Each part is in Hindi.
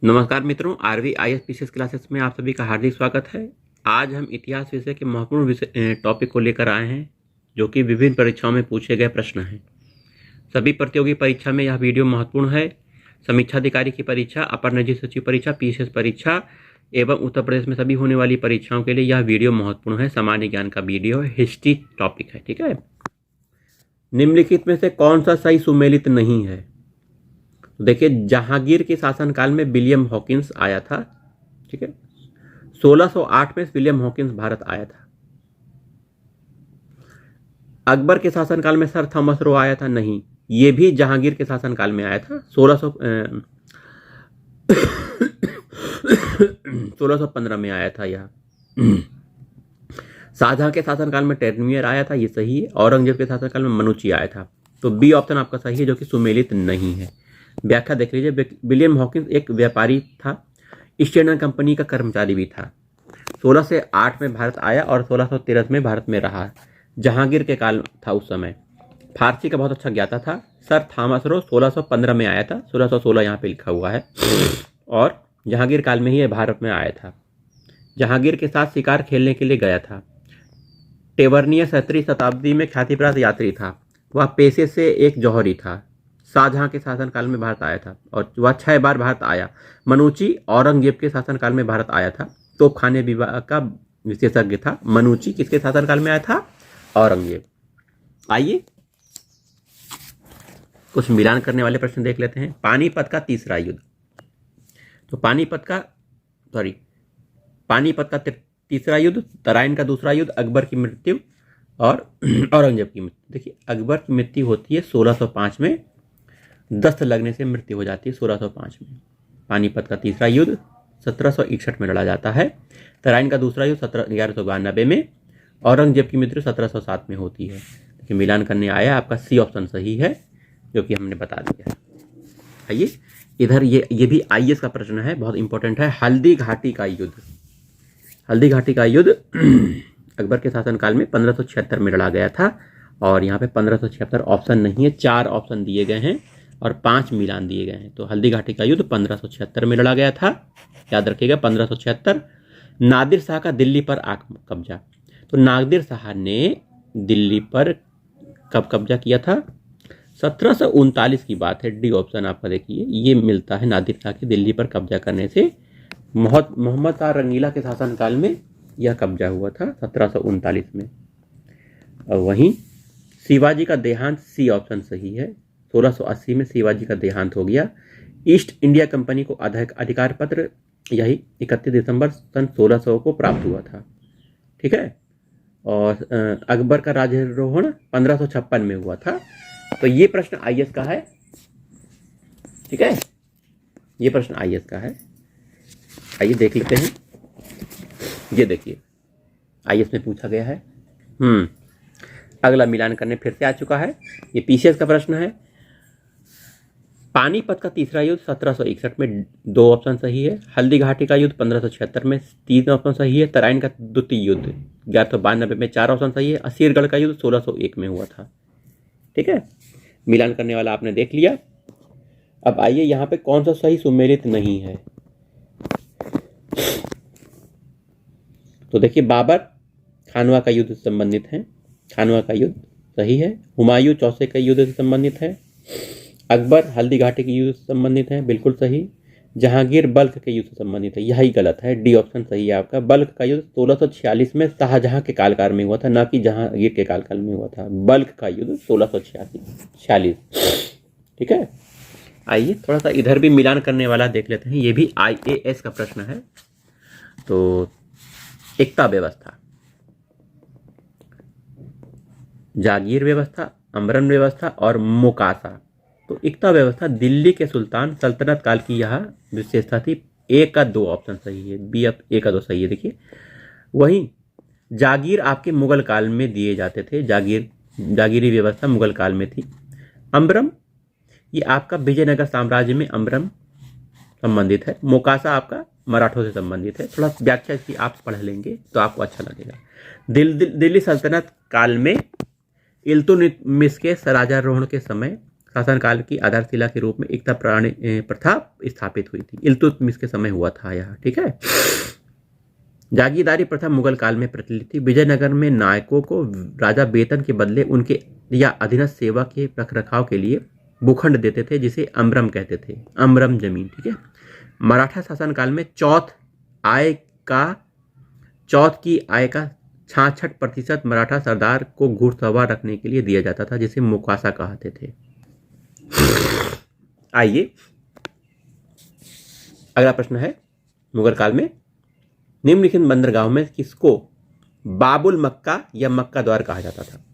नमस्कार मित्रों, आरवी आईएएस पीसीएस क्लासेस में आप सभी का हार्दिक स्वागत है। आज हम इतिहास विषय के महत्वपूर्ण विषय टॉपिक को लेकर आए हैं, जो कि विभिन्न परीक्षाओं में पूछे गए प्रश्न हैं। सभी प्रतियोगी परीक्षा में यह वीडियो महत्वपूर्ण है। समीक्षा अधिकारी की परीक्षा, अपर निजी सचिव परीक्षा, पीसीएस परीक्षा एवं उत्तर प्रदेश में सभी होने वाली परीक्षाओं के लिए यह वीडियो महत्वपूर्ण है। सामान्य ज्ञान का वीडियो है, हिस्ट्री टॉपिक है। ठीक है, निम्नलिखित में से कौन सा सही सुमेलित नहीं है? देखिए, जहांगीर के शासनकाल में विलियम हॉकिंस आया था। ठीक है, 1608 में विलियम हॉकिंस भारत आया था। अकबर के शासनकाल में सर थॉमस रो आया था? नहीं, ये भी जहांगीर के शासनकाल में आया था। 1615 में आया था यह। शाहजहां के शासनकाल में टेरमियर आया था, ये सही है। औरंगजेब के शासनकाल में मनुची आया था। तो बी ऑप्शन आपका सही है, जो कि सुमेलित नहीं है। व्याख्या देख लीजिए। विलियम हॉकिंस एक व्यापारी था, ईस्ट इंडिया कंपनी का कर्मचारी भी था। 16 से 8 में भारत आया और 1613 में भारत में रहा। जहांगीर के काल था उस समय। फारसी का बहुत अच्छा ज्ञाता था। सर थॉमस रो 1615 में आया था, 1616 यहाँ पे लिखा हुआ है, और जहांगीर काल में ही भारत में आया था। जहांगीर के साथ शिकार खेलने के लिए गया था। टेवर्नियर 17वीं शताब्दी में ख्यातिप्राप्त यात्री था। वह पेशे से एक जौहरी था। शाहजहां के शासनकाल में भारत आया था और वह 6 बार भारत आया। मनुची औरंगजेब के शासनकाल में भारत आया था। तोपखाने विभाग का विशेषज्ञ था। मनुची किसके शासनकाल में आया था? औरंगजेब। आइए कुछ मिलान करने वाले प्रश्न देख लेते हैं। पानीपत का तीसरा युद्ध। तो पानीपत का तीसरा युद्ध, तराइन का दूसरा युद्ध, अकबर की मृत्यु और औरंगजेब की मृत्यु। देखिए, अकबर की मृत्यु होती है 1605 में, दस्त लगने से मृत्यु हो जाती है 1605 में। पानीपत का तीसरा युद्ध 1761 में लड़ा जाता है। तराइन का दूसरा युद्ध 1192 में। औरंगजेब की मृत्यु 1707 में होती है। देखिए, मिलान करने आया, आपका सी ऑप्शन सही है, जो कि हमने बता दिया है। आइए इधर, ये भी आईएएस का प्रश्न है, बहुत इंपॉर्टेंट है। हल्दी घाटी का युद्ध। हल्दी घाटी का युद्ध अकबर के शासनकाल में 1576 में लड़ा गया था, और यहाँ पे 1576 ऑप्शन नहीं है, 4 ऑप्शन दिए गए हैं और 5 मिलान दिए गए हैं। तो हल्दी घाटी का युद्ध 1576 में लड़ा गया था, याद रखिएगा 1576। नादिर शाह का दिल्ली पर कब्जा। तो नादिर शाह ने दिल्ली पर कब कब्जा किया था? 1739 की बात है। डी ऑप्शन आपका देखिए, ये मिलता है नादिर शाह के दिल्ली पर कब्जा करने से। मोहम्मद शाह रंगीला के शासनकाल में यह कब्जा हुआ था 1739 में। और वहीं शिवाजी का देहांत, सी ऑप्शन सही है। 1680 में शिवाजी का देहांत हो गया। ईस्ट इंडिया कंपनी को अधिकार पत्र यही 31 दिसंबर सन 1600 को प्राप्त हुआ था। ठीक है, और अकबर का राज्यारोहण 1556 में हुआ था। तो ये प्रश्न आईएएस का है। ठीक है, ये प्रश्न आईएएस का है। आइए देख लेते हैं। ये देखिए, आईएएस में पूछा गया है। अगला मिलान करने फिर से आ चुका है। ये पीसीएस का प्रश्न है। पानीपत का तीसरा युद्ध 1761 में, 2 ऑप्शन सही है। हल्दी घाटी का युद्ध 1576 में, 3 ऑप्शन सही है। तराइन का द्वितीय युद्ध 1192 में, 4 ऑप्शन सही है। असीरगढ़ का युद्ध 1601 में हुआ था। ठीक है, मिलान करने वाला आपने देख लिया। अब आइए यहाँ पे कौन सा सही सुमेलित नहीं है। तो देखिए, बाबर खानवा का युद्ध से संबंधित है। खानवा का युद्ध सही है। हुमायूं चौसे का युद्ध से संबंधित है। अकबर हल्दी घाटी के युद्ध से संबंधित है, बिल्कुल सही। जहांगीर बल्ख के युद्ध से संबंधित है, यही गलत है। डी ऑप्शन सही है आपका। बल्ख का युद्ध 1646 में शाहजहां के कालकाल में हुआ था, ना कि जहांगीर के कालकाल में हुआ था। बल्ख का युद्ध 1646। ठीक है, आइए थोड़ा सा इधर भी मिलान करने वाला देख लेते हैं। ये भी आईएएस का प्रश्न है। तो एकता व्यवस्था, जागीर व्यवस्था, अमरन व्यवस्था और मोकासा। तो एकता व्यवस्था दिल्ली के सुल्तान सल्तनत काल की यह विशेषता थी। ए का 2 ऑप्शन सही है, बी ए का 2 सही है। देखिए, वहीं जागीर आपके मुगल काल में दिए जाते थे। जागीरी व्यवस्था मुगल काल में थी। अमरम, ये आपका विजयनगर साम्राज्य में अमरम संबंधित है। मोकासा आपका मराठों से संबंधित है। थोड़ा व्याख्या इसकी आप पढ़ लेंगे तो आपको अच्छा लगेगा। दिल्ली सल्तनत काल में इल्तुतमिश के राजारोहण के समय शासनकाल की आधारशिला के रूप में एकता प्रथा स्थापित हुई थी। इल्तुतमिश के समय हुआ था यह, ठीक है। जागीरदारी प्रथा मुगल काल में प्रचलित थी। विजयनगर में नायकों को राजा वेतन के बदले उनके या अधीनस्थ सेवा के रखरखाव के लिए भूखंड देते थे, जिसे अम्रम कहते थे, अम्रम जमीन, ठीक है। मराठा शासनकाल में चौथ की आय का 66% मराठा सरदार को घुड़सवार रखने के लिए दिया जाता था, जिसे मुकासा कहते थे। आइए अगला प्रश्न है, मुगल काल में निम्नलिखित बंदरगाहों में किसको बाबुल मक्का या मक्का द्वार कहा जाता था?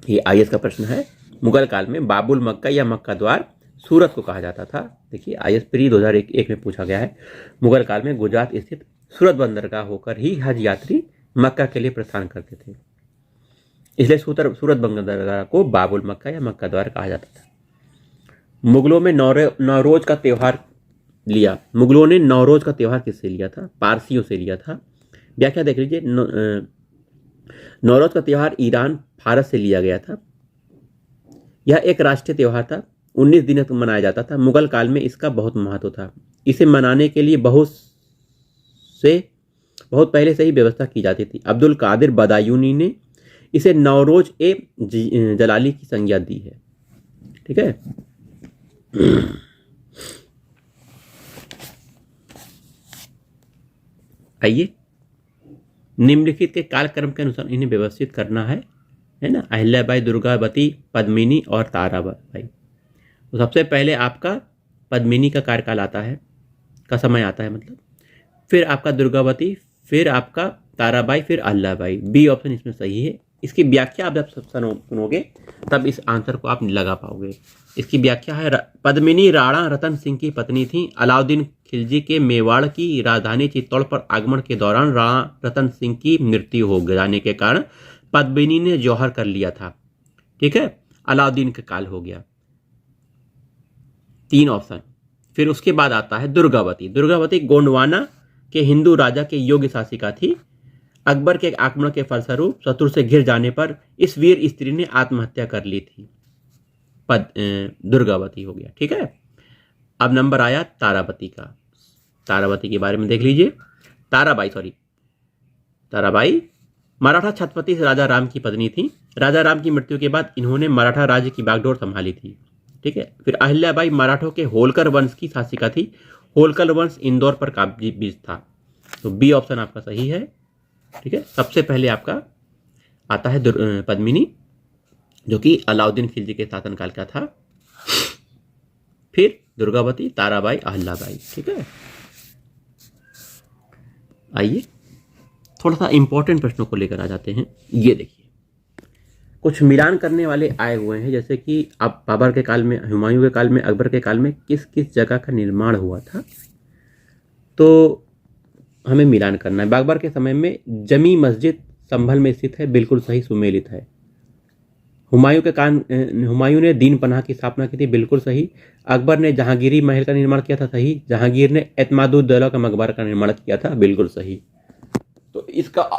ये आईएएस का प्रश्न है। मुगल काल में बाबुल मक्का या मक्का द्वार सूरत को कहा जाता था। देखिए आईएएस प्री 2001 में पूछा गया है। मुगल काल में गुजरात स्थित सूरत बंदरगाह होकर ही हज यात्री मक्का के लिए प्रस्थान करते थे, इसलिए सूरत बंदरगाह को बाबुल मक्का या मक्का द्वार कहा जाता था। मुगलों में नौरोज का त्यौहार लिया। मुगलों ने नौरोज का त्यौहार किससे लिया था? पारसियों से लिया था। व्याख्या देख लीजिए। नौरोज का त्यौहार ईरान फारस से लिया गया था। यह एक राष्ट्रीय त्यौहार था, 19 दिनों तक मनाया जाता था। मुगल काल में इसका बहुत महत्व था। इसे मनाने के लिए बहुत पहले से ही व्यवस्था की जाती थी। अब्दुल कादिर बदायूनी ने इसे नौरोज ए जलाली की संज्ञा दी है, ठीक है। आइए निम्नलिखित के कालक्रम के अनुसार इन्हें व्यवस्थित करना है ना। अहिल्याबाई, दुर्गावती, पद्मिनी और ताराबाई। तो सबसे पहले आपका पद्मिनी का कार्यकाल आता है, का समय आता है मतलब, फिर आपका दुर्गावती, फिर आपका ताराबाई, फिर अहिल्याबाई। बी ऑप्शन इसमें सही है। इसकी व्याख्या आप जब सुनोगे तब इस आंसर को आप लगा पाओगे। इसकी व्याख्या है, पद्मिनी राणा रतन सिंह की पत्नी थी। अलाउद्दीन खिलजी के मेवाड़ की राजधानी चित्तौड़ पर आगमन के दौरान राणा रतन सिंह की मृत्यु हो जाने के कारण पद्मिनी ने जौहर कर लिया था, ठीक है। अलाउद्दीन का काल हो गया। 3 ऑप्शन। फिर उसके बाद आता है दुर्गावती। दुर्गावती गोंडवाना के हिंदू राजा के योग्य शासिका थी। अकबर के आक्रमण के फलस्वरूप शत्रु से घिर जाने पर इस वीर स्त्री ने आत्महत्या कर ली थी। दुर्गावती हो गया, ठीक है। अब नंबर आया तारावती का। तारावती के बारे में देख लीजिए। ताराबाई मराठा छत्रपति राजा राम की पत्नी थी। राजा राम की मृत्यु के बाद इन्होंने मराठा राज्य की बागडोर संभाली थी, ठीक है। फिर अहिल्याबाई मराठों के होलकर वंश की शासिका थी। होलकर वंश इंदौर पर काबिज था। तो बी ऑप्शन आपका सही है, ठीक है। सबसे पहले आपका आता है पद्मिनी, जो कि अलाउद्दीन खिलजी के शासनकाल का था। फिर दुर्गावती, ताराबाई, अहिल्याबाई, ठीक है। आइए थोड़ा सा इंपॉर्टेंट प्रश्नों को लेकर आ जाते हैं। ये देखिए, कुछ मिलान करने वाले आए हुए हैं, जैसे कि अब बाबर के काल में, हुमायूं के काल में, अकबर के काल में किस किस जगह का निर्माण हुआ था, तो हमें मिलान करना है। बाबर के समय में जमी मस्जिद संभल में स्थित है, बिल्कुल सही, सुमेलित है। हुमायूं ने दीन पनाह की स्थापना की थी, बिल्कुल सही। अकबर ने जहांगीरी महल का निर्माण किया था, सही। जहांगीर ने एतमादुद्दौला का मकबरा का निर्माण किया था, बिल्कुल सही। तो इसका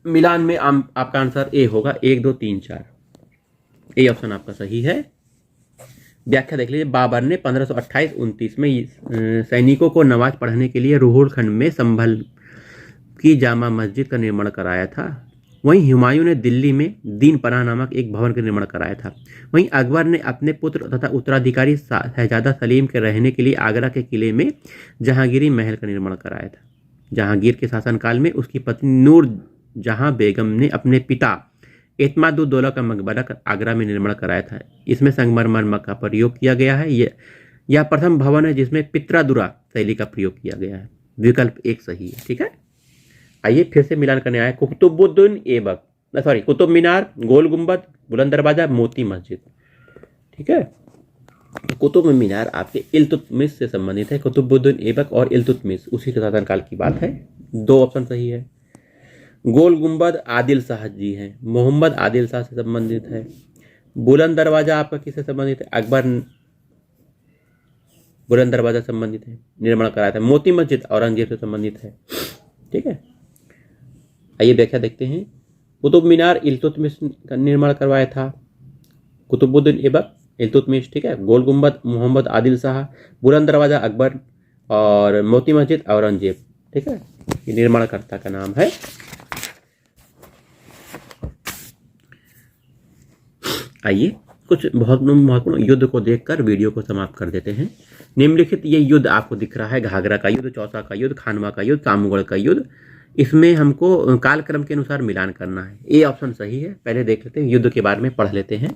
मिलान में आपका आंसर ए होगा, 1 2 3 4। ए ऑप्शन आपका सही है। व्याख्या देख लीजिए। बाबर ने 1528-29 में सैनिकों को नमाज पढ़ने के लिए रोहिलखंड में संभल की जामा मस्जिद का निर्माण कराया था। वहीं हुमायूं ने दिल्ली में दीन पनाह नामक एक भवन का निर्माण कराया था। वहीं अकबर ने अपने पुत्र तथा उत्तराधिकारी शहजादा सलीम के रहने के लिए आगरा के किले में जहांगीरी महल का निर्माण कराया था। जहांगीर के शासनकाल में उसकी पत्नी नूर जहां बेगम ने अपने पिता एतमादुद्दौला का मकबरा आगरा में निर्माण कराया था। इसमें संगमरमर का प्रयोग किया गया है। यह प्रथम भवन है जिसमें पित्रादुरा शैली का प्रयोग किया गया है। विकल्प 1 सही है, ठीक है। आइए फिर से मिलान करने आए। कुतुब मीनार, गोल गुंबद, बुलंद दरवाजा, मोती मस्जिद, ठीक है। कुतुब मीनार आपके इल्तुतमिश से संबंधित है। कुतुबुद्दीन ऐबक और इल्तुतमिश उसी के शासनकाल की बात है। 2 ऑप्शन सही है। गोल गुंबद आदिल शाह जी हैं, मोहम्मद आदिल शाह से संबंधित है। बुलंद दरवाजा आपका किससे संबंधित है? अकबर बुलंद दरवाजा संबंधित है, निर्माण कराया था। मोती मस्जिद औरंगजेब से संबंधित है, ठीक है। आइए व्याख्या देखते हैं। कुतुब मीनार इल्तुतमिश का निर्माण करवाया था। कुतुबुद्दीन ऐबक इल्तुतमिश, ठीक है। गोल गुम्बद मोहम्मद आदिल शाह, बुलंद दरवाजा अकबर और मोती मस्जिद औरंगजेब, ठीक है। ये निर्माणकर्ता का नाम है। आइए कुछ बहुत महत्वपूर्ण युद्ध को देखकर वीडियो को समाप्त कर देते हैं। निम्नलिखित ये युद्ध आपको दिख रहा है, घाघरा का युद्ध, चौसा का युद्ध, खानवा का युद्ध, कामूगढ़ का युद्ध। इसमें हमको कालक्रम के अनुसार मिलान करना है। ए ऑप्शन सही है। पहले देख लेते हैं, युद्ध के बारे में पढ़ लेते हैं,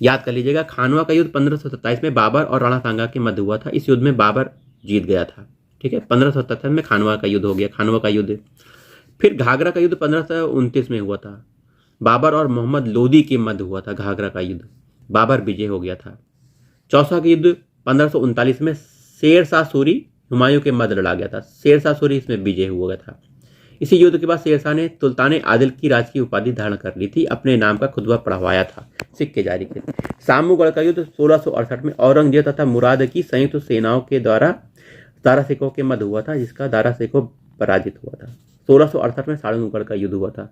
याद कर लीजिएगा। खानवा का युद्ध 1527 में बाबर और राणा सांगा के मध्य हुआ था। इस युद्ध में बाबर जीत गया था, ठीक है। 1577 में खानवा का युद्ध हो गया, खानवा का युद्ध। फिर घाघरा का युद्ध 1529 में हुआ था, बाबर और मोहम्मद लोदी के मध्य हुआ था घाघरा का युद्ध, बाबर विजय हो गया था। चौसा का युद्ध 1539 में शेर शाह सूरी हुमायूं के मध्य लड़ा गया था, शेर शाह सूरी इसमें विजय हुआ था। इसी युद्ध के बाद शेर शाह ने सुल्तान आदिल की राजकीय उपाधि धारण कर ली थी, अपने नाम का खुतबा पढ़वाया था, सिक्के जारी किए। सामूगढ़ का युद्ध 1668 में औरंगजेब तथा मुराद की संयुक्त सेनाओं के द्वारा दारा शिकोह के मध्य हुआ था, जिसका दारा शिकोह पराजित हुआ था। 1668 में सामूगढ़ का युद्ध हुआ था,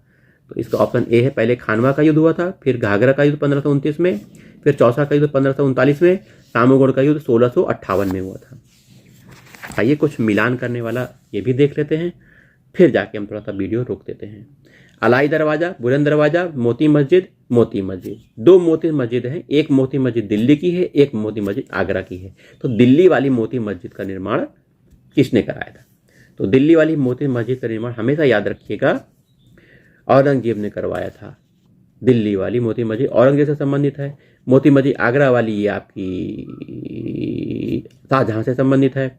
तो इसका ऑप्शन ए है। पहले खानवा का युद्ध हुआ था, फिर घाघरा का युद्ध 1529 में, फिर चौसा का युद्ध 1539 में, सामूगढ़ का युद्ध 1658 में हुआ था। आइए कुछ मिलान करने वाला ये भी देख लेते हैं, फिर जाके हम थोड़ा सा वीडियो रोक देते हैं। अलाई दरवाजा, बुलंद दरवाजा, मोती मस्जिद, मोती मस्जिद। दो मोती मस्जिद हैं, एक मोती मस्जिद दिल्ली की है, एक मोती मस्जिद आगरा की है। तो दिल्ली वाली मोती मस्जिद का निर्माण किसने कराया था? तो दिल्ली वाली मोती मस्जिद का निर्माण हमेशा याद रखिएगा औरंगजेब ने करवाया था। दिल्ली वाली मोती मस्जिद औरंगजेब से संबंधित है। मोती मस्जिद आगरा वाली ये आपकी शाहजहां से संबंधित है।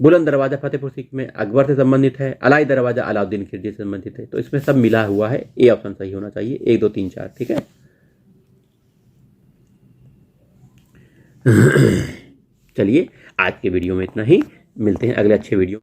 बुलंद दरवाजा फतेहपुर सीकरी में अकबर से संबंधित है। अलाई दरवाजा अलाउद्दीन खिलजी से संबंधित है। तो इसमें सब मिला हुआ है, ए ऑप्शन सही होना चाहिए, 1 2 3 4, ठीक है। चलिए आज के वीडियो में इतना ही, मिलते हैं अगले अच्छे वीडियो।